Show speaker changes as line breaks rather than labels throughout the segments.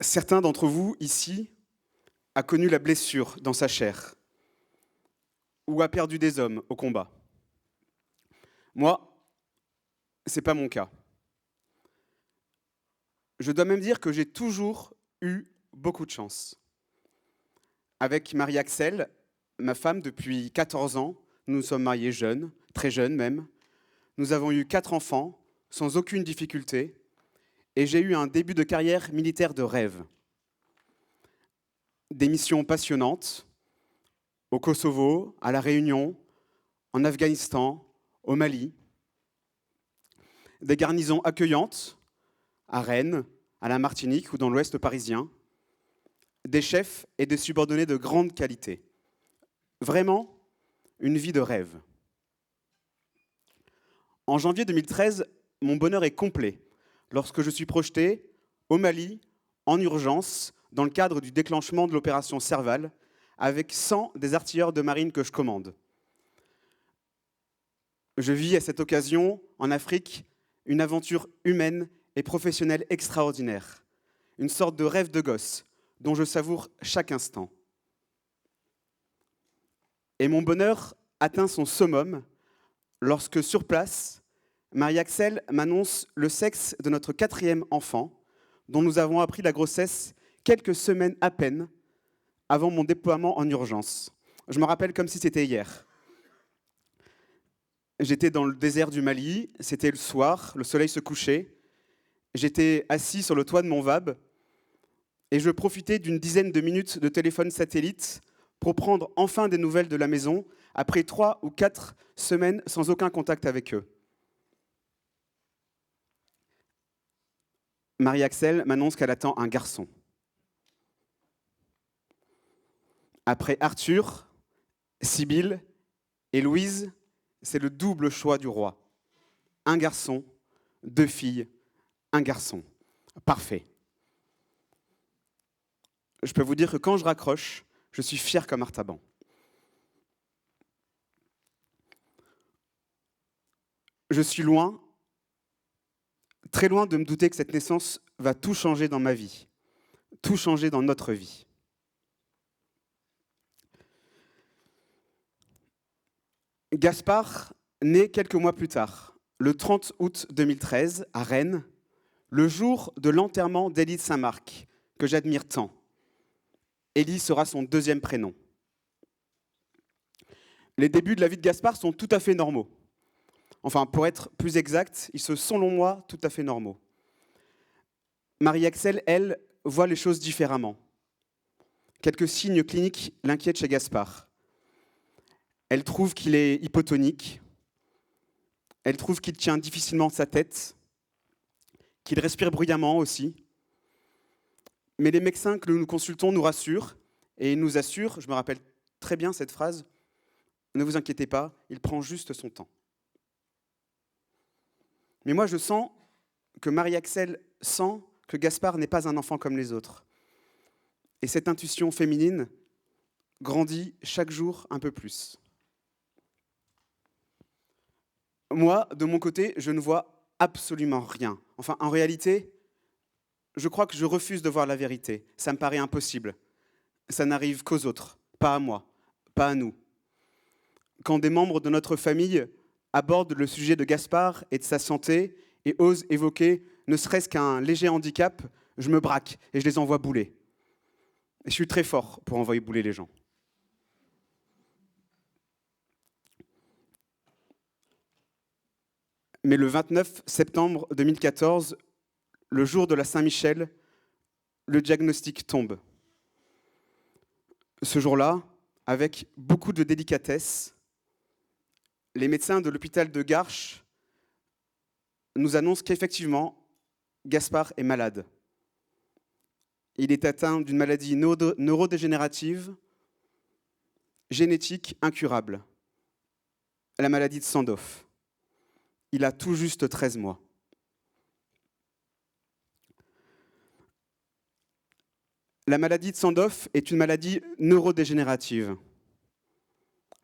Certains d'entre vous, ici, a connu la blessure dans sa chair ou a perdu des hommes au combat. Moi, ce n'est pas mon cas. Je dois même dire que j'ai toujours eu beaucoup de chance. Avec Marie-Axelle, ma femme, depuis 14 ans, nous nous sommes mariés jeunes, très jeunes même. Nous avons eu 4 enfants, sans aucune difficulté, et j'ai eu un début de carrière militaire de rêve. Des missions passionnantes, au Kosovo, à La Réunion, en Afghanistan, au Mali. Des garnisons accueillantes, à Rennes, à la Martinique ou dans l'Ouest parisien. Des chefs et des subordonnés de grande qualité. Vraiment, une vie de rêve. En janvier 2013, mon bonheur est complet lorsque je suis projeté au Mali, en urgence, dans le cadre du déclenchement de l'opération Serval, avec 100 des artilleurs de marine que je commande. Je vis à cette occasion, en Afrique, une aventure humaine et professionnelle extraordinaire, une sorte de rêve de gosse dont je savoure chaque instant. Et mon bonheur atteint son summum lorsque, sur place, Marie-Axelle m'annonce le sexe de notre 4e enfant, dont nous avons appris la grossesse quelques semaines à peine avant mon déploiement en urgence. Je me rappelle comme si c'était hier. J'étais dans le désert du Mali, c'était le soir, le soleil se couchait. J'étais assis sur le toit de mon VAB et je profitais d'une dizaine de minutes de téléphone satellite pour prendre enfin des nouvelles de la maison après 3 ou 4 semaines sans aucun contact avec eux. Marie-Axelle m'annonce qu'elle attend un garçon. Après Arthur, Sibylle et Louise, c'est le double choix du roi. Un garçon, 2 filles, un garçon. Parfait. Je peux vous dire que quand je raccroche, je suis fier comme Artaban. Je suis loin, très loin de me douter que cette naissance va tout changer dans ma vie, tout changer dans notre vie. Gaspard naît quelques mois plus tard, le 30 août 2013, à Rennes, le jour de l'enterrement d'Élie de Saint-Marc, que j'admire tant. Élie sera son 2e prénom. Les débuts de la vie de Gaspard sont tout à fait normaux. Enfin, pour être plus exact, ils sont, selon moi, tout à fait normaux. Marie-Axelle, elle, voit les choses différemment. Quelques signes cliniques l'inquiètent chez Gaspard. Elle trouve qu'il est hypotonique. Elle trouve qu'il tient difficilement sa tête, qu'il respire bruyamment aussi. Mais les médecins que nous consultons nous rassurent et nous assurent, je me rappelle très bien cette phrase, « Ne vous inquiétez pas, il prend juste son temps ». Mais moi, je sens que Marie-Axelle sent que Gaspard n'est pas un enfant comme les autres. Et cette intuition féminine grandit chaque jour un peu plus. Moi, de mon côté, je ne vois absolument rien. Enfin, en réalité, je crois que je refuse de voir la vérité. Ça me paraît impossible. Ça n'arrive qu'aux autres, pas à moi, pas à nous. Quand des membres de notre famille abordent le sujet de Gaspard et de sa santé et osent évoquer ne serait-ce qu'un léger handicap, je me braque et je les envoie bouler. Et je suis très fort pour envoyer bouler les gens. Mais le 29 septembre 2014, le jour de la Saint-Michel, le diagnostic tombe. Ce jour-là, avec beaucoup de délicatesse, les médecins de l'hôpital de Garches nous annoncent qu'effectivement, Gaspard est malade. Il est atteint d'une maladie neurodégénérative, génétique incurable, la maladie de Sandoff. Il a tout juste 13 mois. La maladie de Sandoff est une maladie neurodégénérative.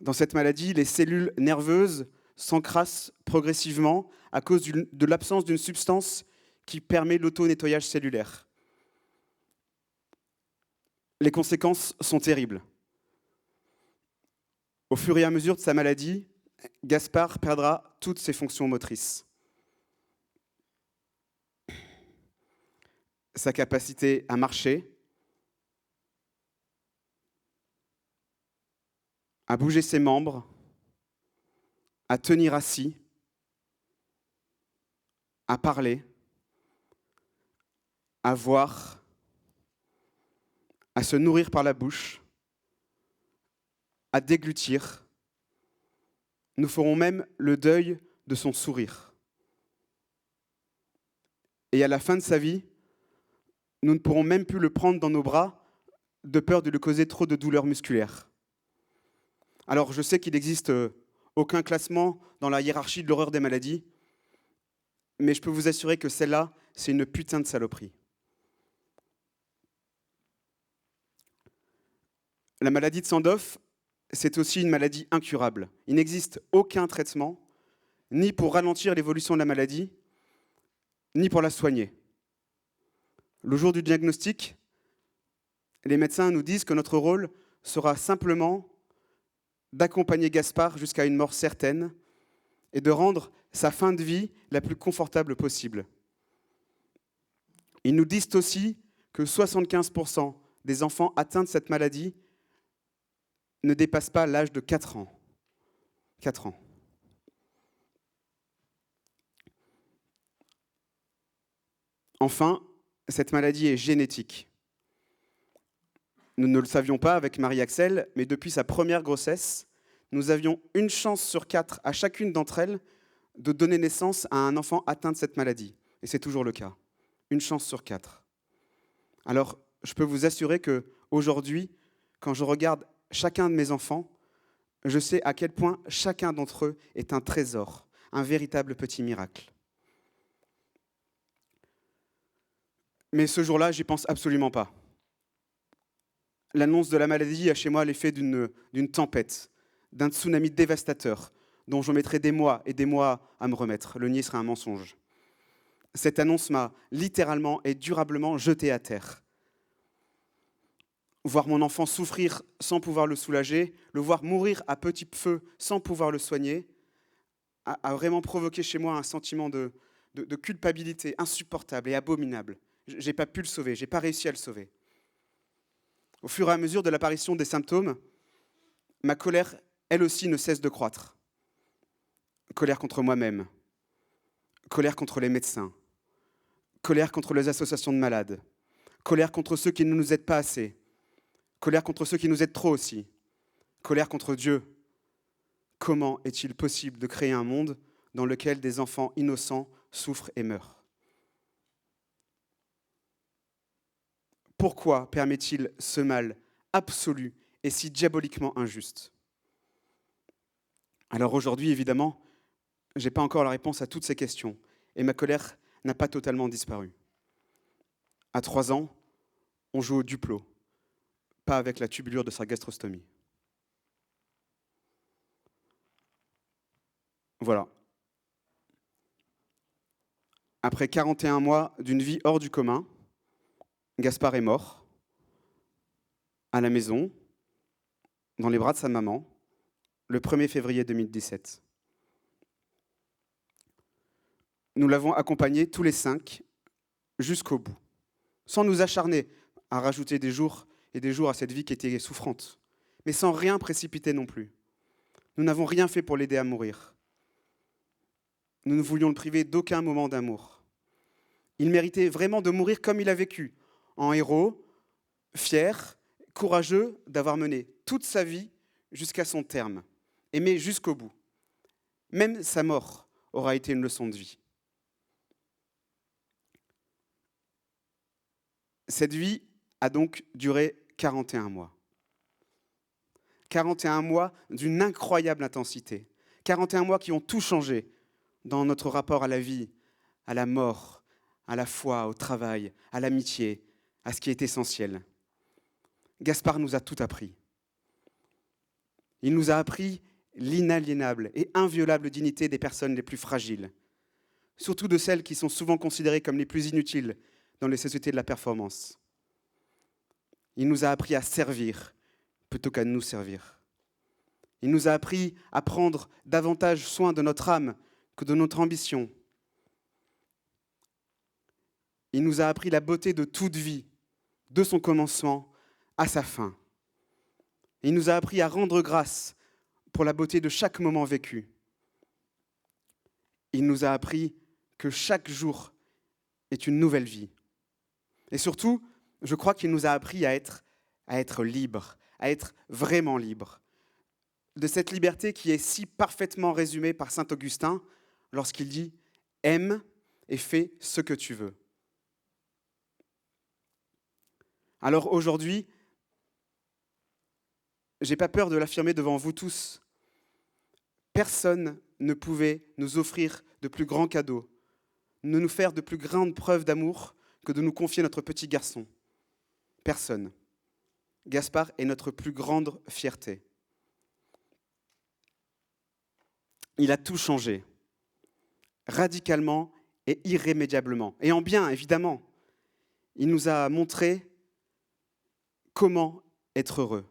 Dans cette maladie, les cellules nerveuses s'encrassent progressivement à cause de l'absence d'une substance qui permet l'auto-nettoyage cellulaire. Les conséquences sont terribles. Au fur et à mesure de sa maladie, Gaspard perdra toutes ses fonctions motrices. Sa capacité à marcher, à bouger ses membres, à tenir assis, à parler, à voir, à se nourrir par la bouche, à déglutir. Nous ferons même le deuil de son sourire. Et à la fin de sa vie, nous ne pourrons même plus le prendre dans nos bras de peur de lui causer trop de douleurs musculaires. Alors, je sais qu'il n'existe aucun classement dans la hiérarchie de l'horreur des maladies, mais je peux vous assurer que celle-là, c'est une putain de saloperie. La maladie de Sandoff, c'est aussi une maladie incurable. Il n'existe aucun traitement, ni pour ralentir l'évolution de la maladie, ni pour la soigner. Le jour du diagnostic, les médecins nous disent que notre rôle sera simplement d'accompagner Gaspard jusqu'à une mort certaine et de rendre sa fin de vie la plus confortable possible. Ils nous disent aussi que 75% des enfants atteints de cette maladie ne dépassent pas l'âge de 4 ans. 4 ans. Enfin, cette maladie est génétique. Nous ne le savions pas avec Marie-Axelle, mais depuis sa première grossesse, nous avions une chance sur 4 à chacune d'entre elles de donner naissance à un enfant atteint de cette maladie. Et c'est toujours le cas. Une chance sur 4. Alors, je peux vous assurer qu'aujourd'hui, quand je regarde chacun de mes enfants, je sais à quel point chacun d'entre eux est un trésor, un véritable petit miracle. Mais ce jour-là, j'y pense absolument pas. L'annonce de la maladie a chez moi l'effet d'une tempête, d'un tsunami dévastateur, dont je mettrai des mois et des mois à me remettre. Le nier serait un mensonge. Cette annonce m'a littéralement et durablement jeté à terre. Voir mon enfant souffrir sans pouvoir le soulager, le voir mourir à petit feu sans pouvoir le soigner, a vraiment provoqué chez moi un sentiment de culpabilité insupportable et abominable. Je n'ai pas pu le sauver, je n'ai pas réussi à le sauver. Au fur et à mesure de l'apparition des symptômes, ma colère, elle aussi, ne cesse de croître. Colère contre moi-même, colère contre les médecins, colère contre les associations de malades, colère contre ceux qui ne nous aident pas assez, colère contre ceux qui nous aident trop aussi, colère contre Dieu. Comment est-il possible de créer un monde dans lequel des enfants innocents souffrent et meurent ? Pourquoi permet-il ce mal absolu et si diaboliquement injuste ? Alors aujourd'hui, évidemment, je n'ai pas encore la réponse à toutes ces questions et ma colère n'a pas totalement disparu. À 3 ans, on joue au Duplo, pas avec la tubulure de sa gastrostomie. Voilà. Après 41 mois d'une vie hors du commun, Gaspard est mort, à la maison, dans les bras de sa maman, le 1er février 2017. Nous l'avons accompagné tous les 5 jusqu'au bout, sans nous acharner à rajouter des jours et des jours à cette vie qui était souffrante, mais sans rien précipiter non plus. Nous n'avons rien fait pour l'aider à mourir. Nous ne voulions le priver d'aucun moment d'amour. Il méritait vraiment de mourir comme il a vécu, en héros, fier, courageux d'avoir mené toute sa vie jusqu'à son terme, aimé jusqu'au bout. Même sa mort aura été une leçon de vie. Cette vie a donc duré 41 mois. 41 mois d'une incroyable intensité. 41 mois qui ont tout changé dans notre rapport à la vie, à la mort, à la foi, au travail, à l'amitié, à ce qui est essentiel. Gaspard nous a tout appris. Il nous a appris l'inaliénable et inviolable dignité des personnes les plus fragiles, surtout de celles qui sont souvent considérées comme les plus inutiles dans les sociétés de la performance. Il nous a appris à servir plutôt qu'à nous servir. Il nous a appris à prendre davantage soin de notre âme que de notre ambition. Il nous a appris la beauté de toute vie, de son commencement à sa fin. Il nous a appris à rendre grâce pour la beauté de chaque moment vécu. Il nous a appris que chaque jour est une nouvelle vie. Et surtout, je crois qu'il nous a appris à être libre, à être vraiment libre. De cette liberté qui est si parfaitement résumée par saint Augustin lorsqu'il dit « Aime et fais ce que tu veux ». Alors aujourd'hui, je n'ai pas peur de l'affirmer devant vous tous, personne ne pouvait nous offrir de plus grands cadeaux, ne nous faire de plus grandes preuves d'amour que de nous confier notre petit garçon. Personne. Gaspard est notre plus grande fierté. Il a tout changé, radicalement et irrémédiablement. Et en bien, évidemment. Il nous a montré comment être heureux,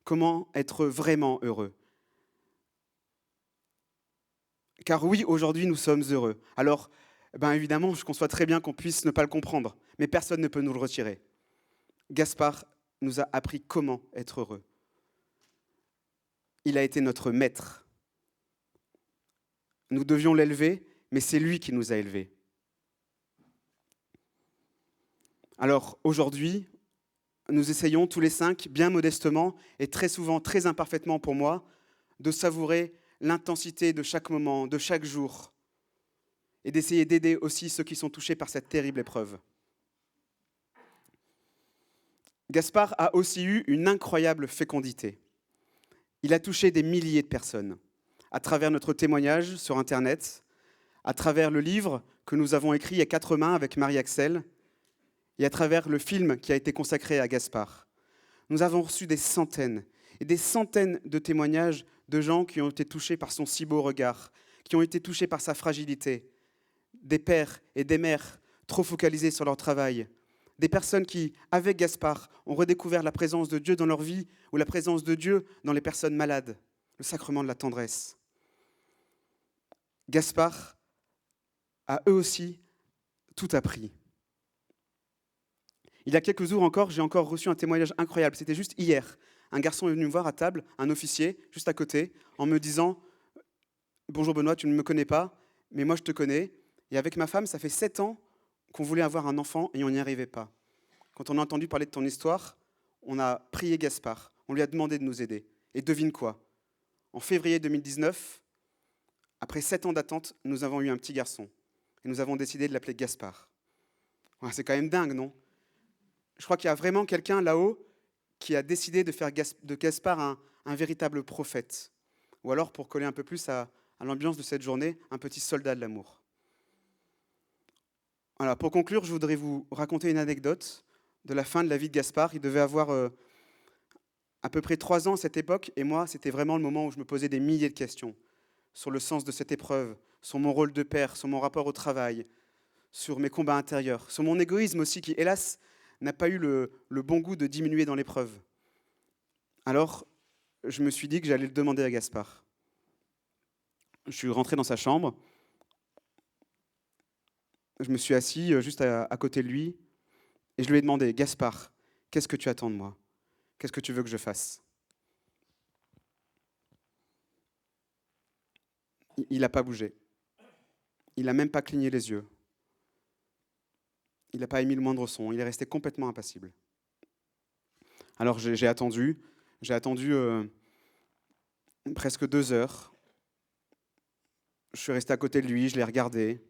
comment être vraiment heureux. Car oui, aujourd'hui, nous sommes heureux. Alors, évidemment, je conçois très bien qu'on puisse ne pas le comprendre, mais personne ne peut nous le retirer. Gaspard nous a appris comment être heureux. Il a été notre maître. Nous devions l'élever, mais c'est lui qui nous a élevés. Alors, aujourd'hui, nous essayons tous les 5, bien modestement, et très souvent, très imparfaitement pour moi, de savourer l'intensité de chaque moment, de chaque jour, et d'essayer d'aider aussi ceux qui sont touchés par cette terrible épreuve. Gaspard a aussi eu une incroyable fécondité. Il a touché des milliers de personnes, à travers notre témoignage sur Internet, à travers le livre que nous avons écrit à 4 mains avec Marie-Axelle, et à travers le film qui a été consacré à Gaspard. Nous avons reçu des centaines et des centaines de témoignages de gens qui ont été touchés par son si beau regard, qui ont été touchés par sa fragilité, des pères et des mères trop focalisés sur leur travail, des personnes qui, avec Gaspard, ont redécouvert la présence de Dieu dans leur vie ou la présence de Dieu dans les personnes malades, le sacrement de la tendresse. Gaspard a eux aussi tout appris. Il y a quelques jours encore, j'ai encore reçu un témoignage incroyable. C'était juste hier. Un garçon est venu me voir à table, un officier, juste à côté, en me disant « Bonjour Benoît, tu ne me connais pas, mais moi je te connais. Et avec ma femme, ça fait 7 ans qu'on voulait avoir un enfant et on n'y arrivait pas. Quand on a entendu parler de ton histoire, on a prié Gaspard. On lui a demandé de nous aider. Et devine quoi? En février 2019, après 7 ans d'attente, nous avons eu un petit garçon. Et nous avons décidé de l'appeler Gaspard. Ouais, c'est quand même dingue, non? Je crois qu'il y a vraiment quelqu'un là-haut qui a décidé de faire de Gaspard un véritable prophète. Ou alors, pour coller un peu plus à l'ambiance de cette journée, un petit soldat de l'amour. Voilà, pour conclure, je voudrais vous raconter une anecdote de la fin de la vie de Gaspard. Il devait avoir à peu près 3 ans à cette époque, et moi, c'était vraiment le moment où je me posais des milliers de questions sur le sens de cette épreuve, sur mon rôle de père, sur mon rapport au travail, sur mes combats intérieurs, sur mon égoïsme aussi, qui, hélas, n'a pas eu le bon goût de diminuer dans l'épreuve. Alors, je me suis dit que j'allais le demander à Gaspard. Je suis rentré dans sa chambre, je me suis assis juste à côté de lui, et je lui ai demandé « Gaspard, qu'est-ce que tu attends de moi? Qu'est-ce que tu veux que je fasse ?» Il n'a pas bougé. Il n'a même pas cligné les yeux. Il n'a pas émis le moindre son. Il est resté complètement impassible. Alors j'ai attendu presque 2 heures. Je suis resté à côté de lui, je l'ai regardé.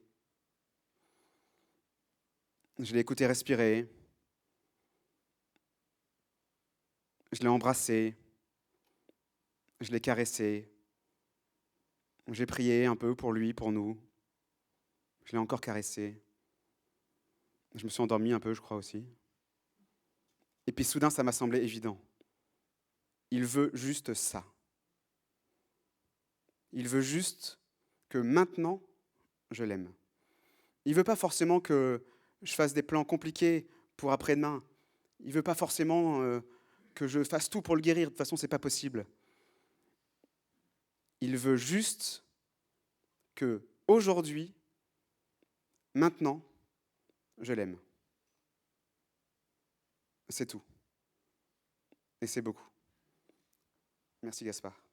Je l'ai écouté respirer. Je l'ai embrassé. Je l'ai caressé. J'ai prié un peu pour lui, pour nous. Je l'ai encore caressé. Je me suis endormi un peu, je crois aussi. Et puis soudain, ça m'a semblé évident. Il veut juste ça. Il veut juste que maintenant, je l'aime. Il ne veut pas forcément que je fasse des plans compliqués pour après-demain. Il ne veut pas forcément que je fasse tout pour le guérir. De toute façon, ce n'est pas possible. Il veut juste que, aujourd'hui, maintenant, je l'aime. C'est tout. Et c'est beaucoup. Merci Gaspard.